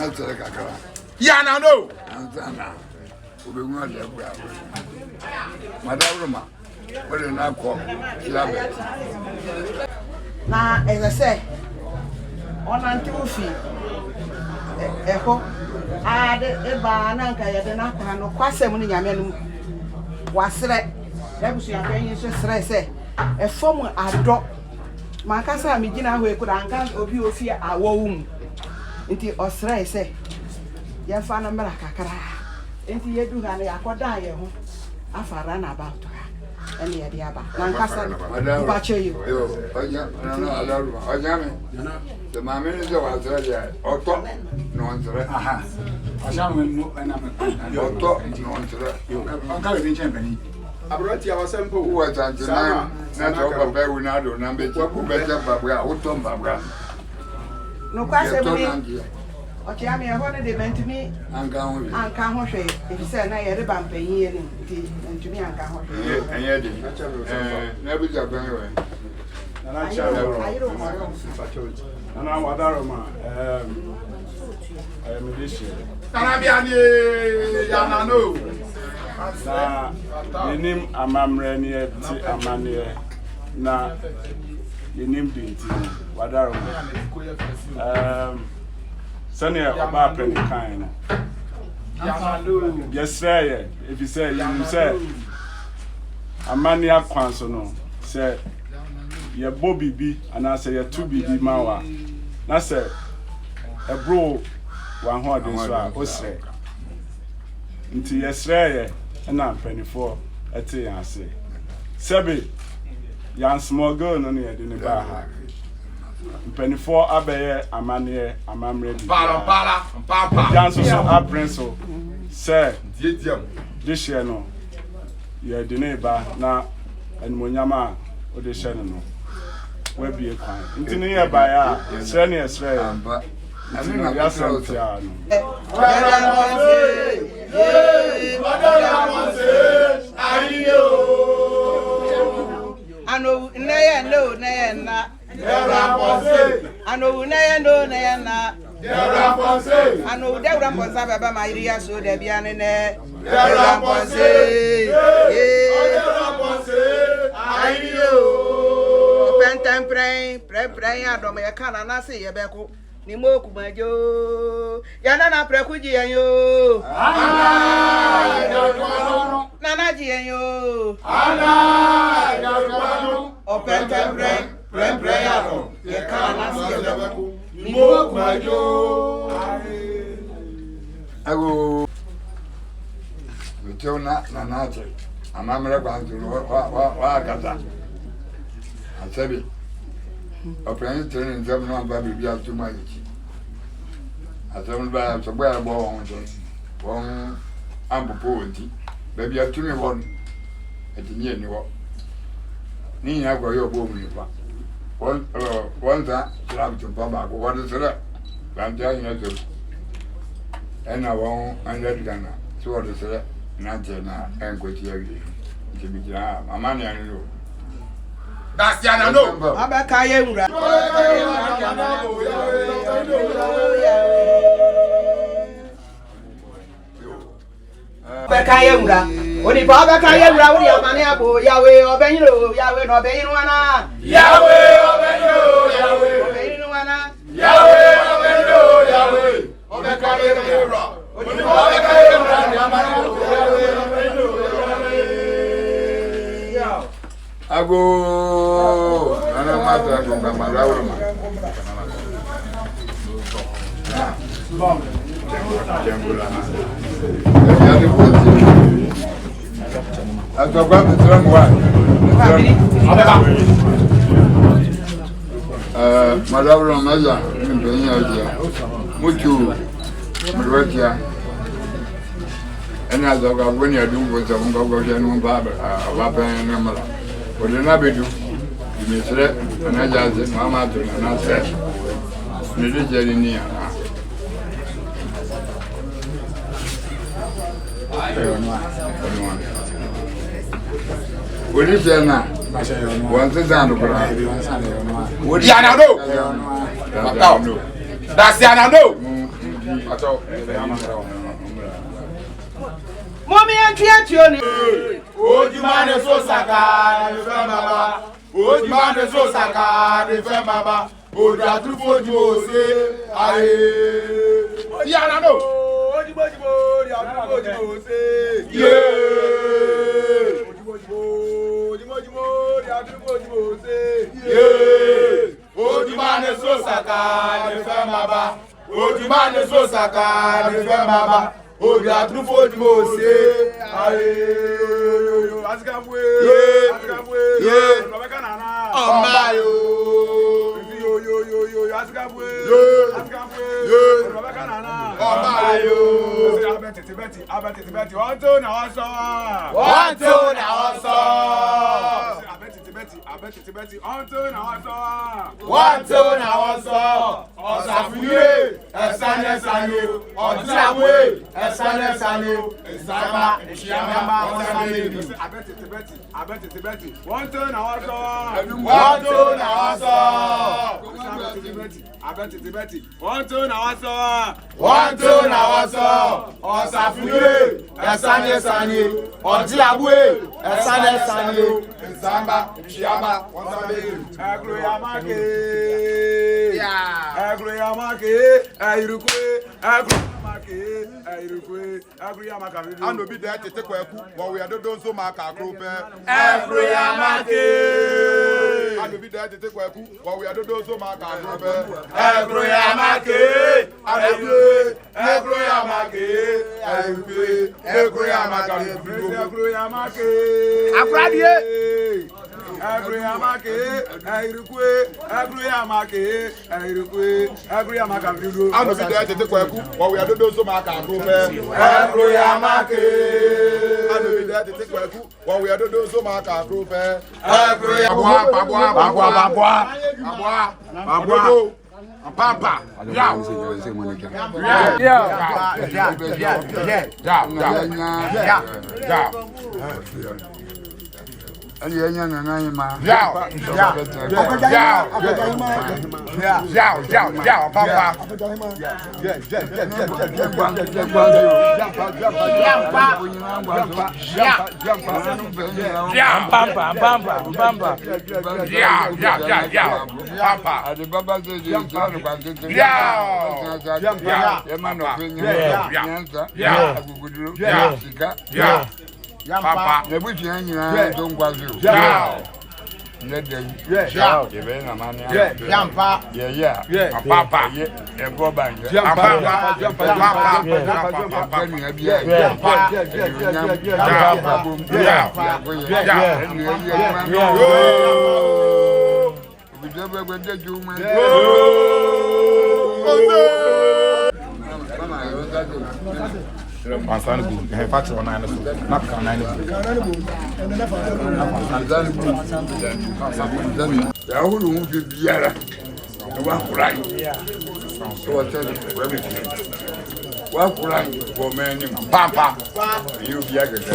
not like a car. Yana no. Antana. We want to have Madame, what an aqua. Now, as I say, on until feet. Echo. I did a banana, I did not have quite so many young was right. That was your opinion, so say. A former adopt. My casa, me dinner, we could uncle of you fear our womb. Into Australia, say. Your father, Malacara. Into you do have a quadria. I ran about to her. Any idea about Lancaster? About you. The mammy is the one that or talk no answer. Aha. I shall know and I'm talk no answer. You can't be champion. I brought you a simple words and not over Bernardo, number 2 better Babra, Autumn Babra. No question. What you mean, what did they meant to me? And come if you said I had a bump here and to me, and come and yet, never got very well. And I shall and I'm a Daroma. I am a dish. The name Amamrenia, Amania, na the name Dinty, Wadaroma. Sunny about penny kind. Yes, sir. If you say, you say, Amania Quansono, say, your Bobby B, and I say, your 2 BB Mawa. That's a bro, 100 Osre. Into yesterday, and I'm 24 at the answer. Sebi, young small girl, on the dinner bar. 24 Abaye, Amania, Amamre, Pala, Janso, Aprenso, sir, this year no. You are the neighbor now, and Munyama or the Shannon. Where be a kind? Into nearby, Senior Sray, but I think I got some piano. I know, nay, not. I know, nay, not. I know that Rampos have about my dear, so there be an there. Rampos, I know. Pentam pray, I don't make a can and I say a beco. Nimoku, my Joe. Yana Precuji and you. Nanaji and you. Open pray, you can't ask Nimoku, my Joe. I will return that Nanaji. I'm going to Wakata. I said it. Open training job no baby be too much. I don't buy to wear one ample poverty. Baby, I told me one at the near New Nina got your boom. One that slap to Papa, what is it? I'm telling you, and I won't under Ghana. So what is it? Nothing, and quit here. To be my money, I know. That's Yana no. Apagyahemea. Apagyahemea. Odi pa Apagyahemea odi amane abo Yahweh obenyo Yahweh no obenyo wana. Yahweh obenyo Yahweh. Obenyo wana. Yahweh obenyo Yahweh. Apagyahemea. Odi pa Apagyahemea amane abo Yahweh obenyo Yahweh. Ago, ana mata kwa malaura ma. Bom. Jambula. Yani kuti. Atokwa mtrangu wa. Malaura maza mbenya aje. Muchu mrotia. Ana zoga boni adungo za mungu kwa janu baba Akuapem na mala. Odena bedu dimesre anajaze mama to na se nile jeri ni ana wodi jena wanze zanu bra wodi ana no that's ana no Mommy and Tiani. Oh, you man is so saka, the Femaba. Oh, you man is so saka, the Femaba. Oh, that two for you say, aye. Yeah, no. Oh, you say, yeah. Oh, you man is so saka, the Femaba. Oh, you man is so saka, the Femaba. Oh, the true for you say, aye. Askamwe, yeah. Oh, my, yo, Askamwe, yeah. Oh, my, yo. Betty. One, two, now, and will be there to take a cook while we are doing so much. And will be there to take a cook while we are doing so much. Papa, Papa, the witch don't go to let them, yeah, the Abena man, yeah, Papa, yeah, go back, Masan go, he fat on nine, not can nine. The whole room will be yellow. The one crying. So I tell you, everything. Well, crying for many, Papa. You be a good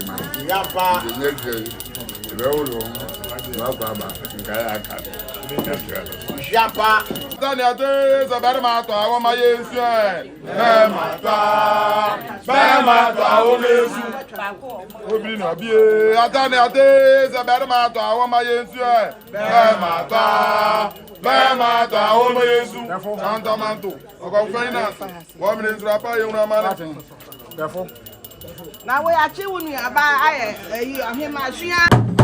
man. Yapa, the whole room, no Baba, Kayaka. Yapa. Tanya days a better matter, I want my years. Bemata, Obina, be a Tanya days a better matter, I want my years. Bemata, Omesu, Santamanto, or finance. 1 minute rapper, you know, man. Therefore, now we are chewing you about him.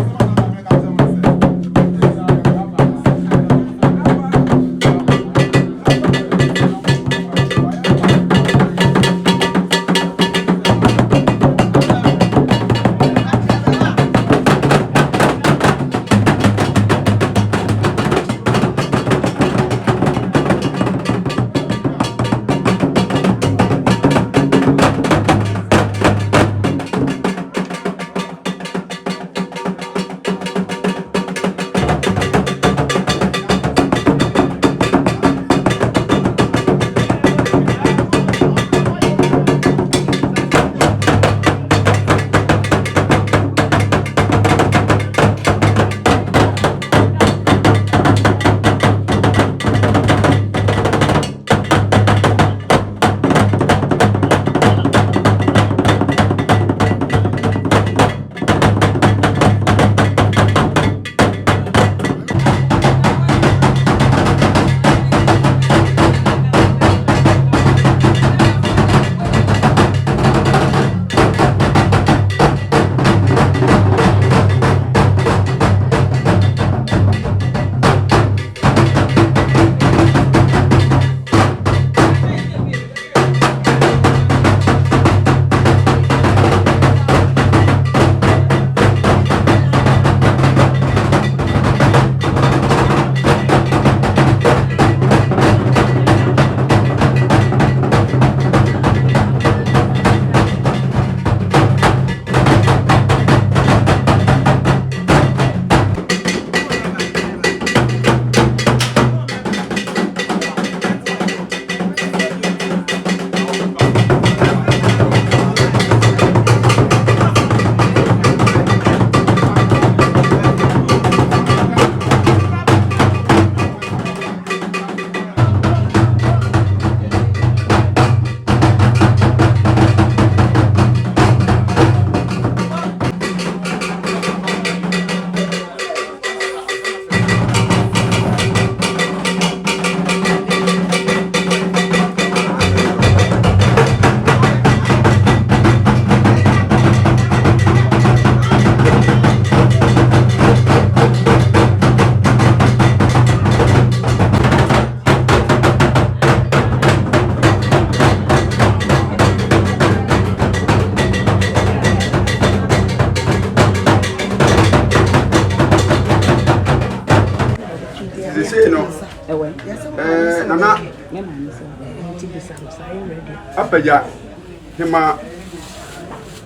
Apagyahemea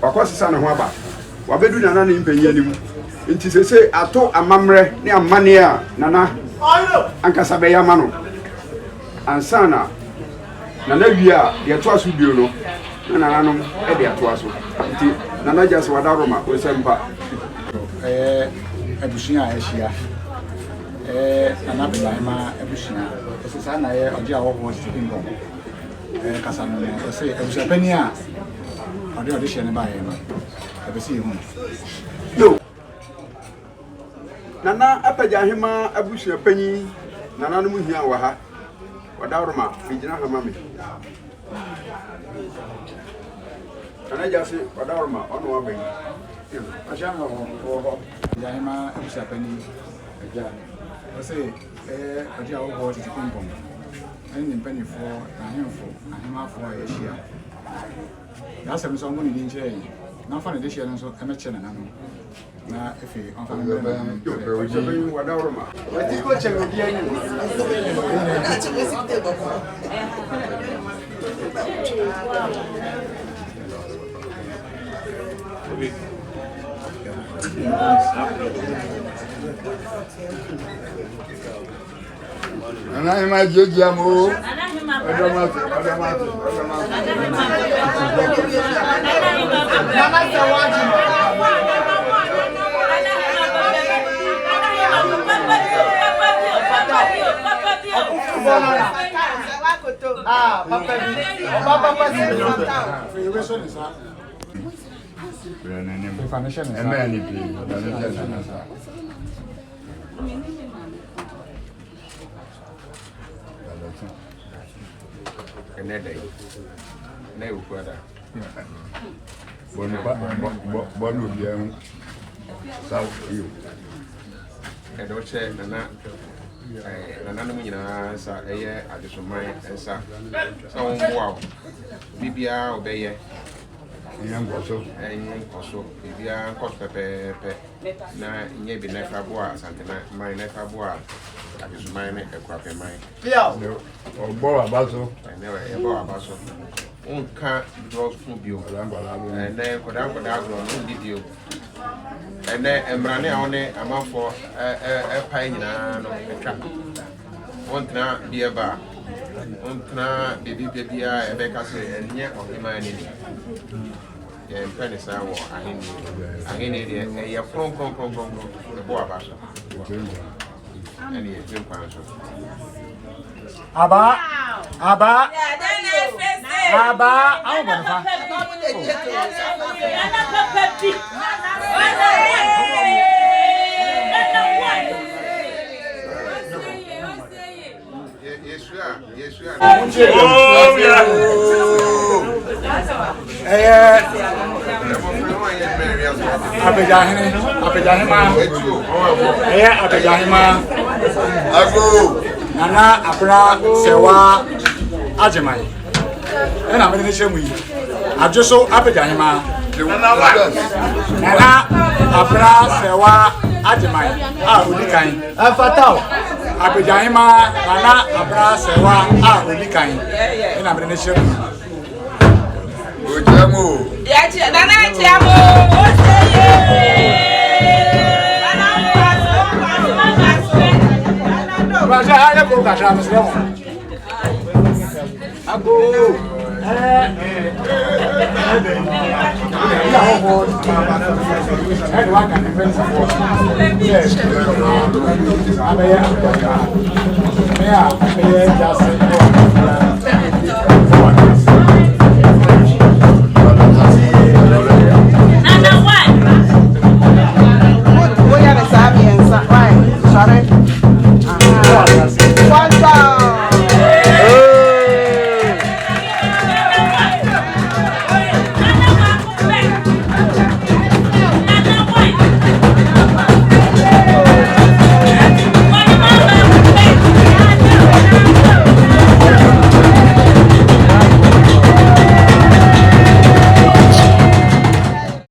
wakwasisa ne ho aba wabedu nana ne mpanyi anim nti sese ato amamre ne amane a nana ankasa be yama no ansana nana wia de to aso bio no nana no e de to aso nti nana jase wadaroma o sempa abushia ahia nana Apagyahemea abushia sesa na ye oje awo ho Stephen Bom kasa no se abushia pani a ode hye ne ba ye no abesi hu yo nana Apagyahemea abushia pani nana no mu hia wa ha wadaroma bigina ha mame nana jase wadaroma ono wa ben Agyemang Agyemang abushia pani aja say oje awo ho Stephen Bom any penny for ahemafo ahia na sem so ngoni din che na fa ne de hia no so emeche na no na efe on fa no wadaroma wati ko che obi anyi Ana ima jejiamo. Day. No further. Bonu bien. South you. And don't say Nana. Nana Muna, sir, a year at the Sumai, and sir. So, wow. Bibia obey. Young also. And also, Bibia cost pepe. Na, maybe never boa, something my never boa. That is mine, Akuapem. Or Boa Basso. I never ever about so. Can't draw from you. And then could I put out on video. And then Embrane on it, I'm out for a pine a trap. One cannot be a bar. One cannot be a Becca say, and yet of him any. Yeah, penny sour. I need a phone the boa basho. And he is doing pounds. Aba, I'm going to Yes, we are. oh Apagyahemea Nana Abena Serwaa Agyemang. And I'm going to show you. Adweso Apagyahemea. Nana Abena Serwaa Agyemang. Udikan. Fatal. Apagyahemea Nana Abena Serwaa Udikan. And I'm going to show you. I go back to I go.